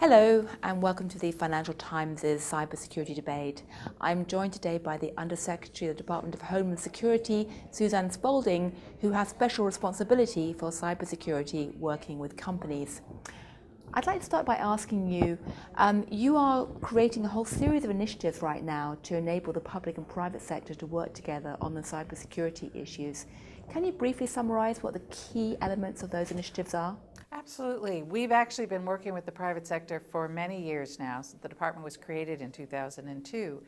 Hello and welcome to the Financial Times' cybersecurity debate. I'm joined today by the Undersecretary of the Department of Homeland Security, Suzanne Spaulding, who has special responsibility for cybersecurity working with companies. I'd like to start by asking you, you are creating a whole series of initiatives right now to enable the public and private sector to work together on the cybersecurity issues. Can you briefly summarize what the key elements of those initiatives are? Absolutely. We've actually been working with the private sector for many years now. Since the department was created in 2002.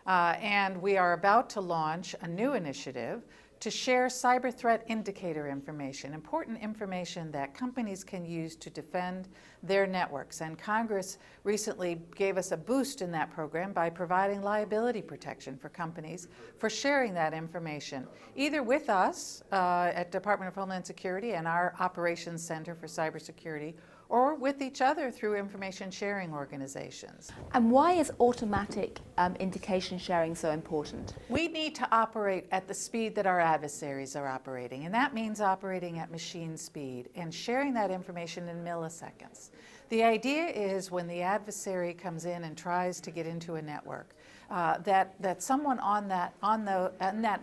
And we are about to launch a new initiative to share cyber threat indicator information, important information that companies can use to defend their networks. And Congress recently gave us a boost in that program by providing liability protection for companies for sharing that information, either with us at Department of Homeland Security and our Operations Center for Cybersecurity, or with each other through information sharing organizations. And why is automatic indication sharing so important? We need to operate at the speed that our adversaries are operating, and that means operating at machine speed and sharing that information in milliseconds. The idea is when the adversary comes in and tries to get into a network, that someone on that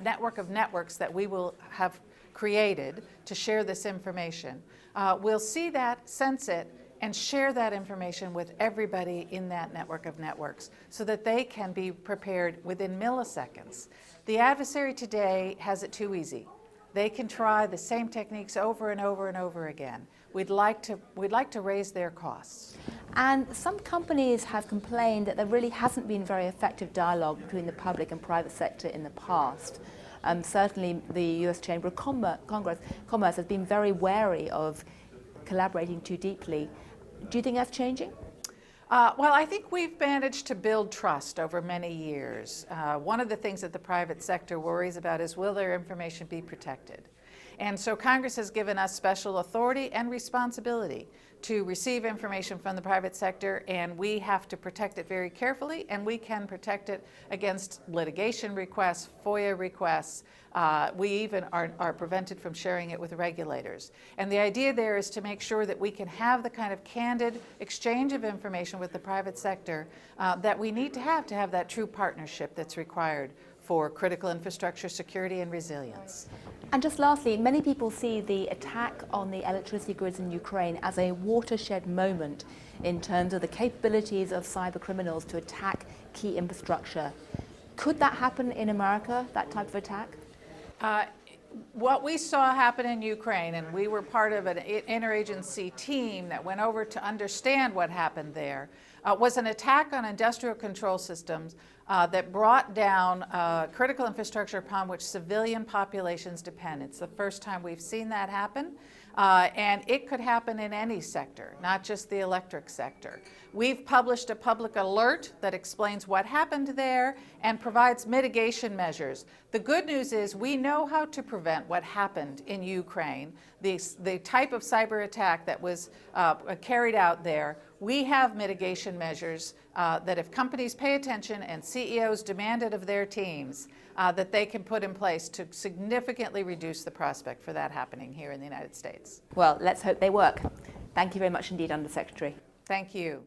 network of networks that we will have created to share this information will see that, sense it, and share that information with everybody in that network of networks so that they can be prepared within milliseconds. The adversary today has it too easy. They can try the same techniques over and over and over again. We'd like to raise their costs. And some companies have complained that there really hasn't been very effective dialogue between the public and private sector in the past. Certainly the US Chamber of Commerce has been very wary of collaborating too deeply. Do you think that's changing? Well, I think we've managed to build trust over many years. One of the things that the private sector worries about is, will their information be protected? And so Congress has given us special authority and responsibility to receive information from the private sector, and we have to protect it very carefully, and we can protect it against litigation requests, FOIA requests. We even are prevented from sharing it with regulators. And the idea there is to make sure that we can have the kind of candid exchange of information with the private sector that we need to have that true partnership that's required for critical infrastructure security and resilience. And just lastly, many people see the attack on the electricity grids in Ukraine as a watershed moment in terms of the capabilities of cyber criminals to attack key infrastructure. Could that happen in America, that type of attack? What we saw happen in Ukraine, and we were part of an interagency team that went over to understand what happened there, was an attack on industrial control systems that brought down critical infrastructure upon which civilian populations depend. It's the first time we've seen that happen, and it could happen in any sector, not just the electric sector. We've published a public alert that explains what happened there and provides mitigation measures. The good news is we know how to prevent what happened in Ukraine, the type of cyber attack that was carried out there. We have mitigation measures that if companies pay attention and CEOs demand it of their teams, that they can put in place to significantly reduce the prospect for that happening here in the United States. Well, let's hope they work. Thank you very much indeed, Undersecretary. Thank you.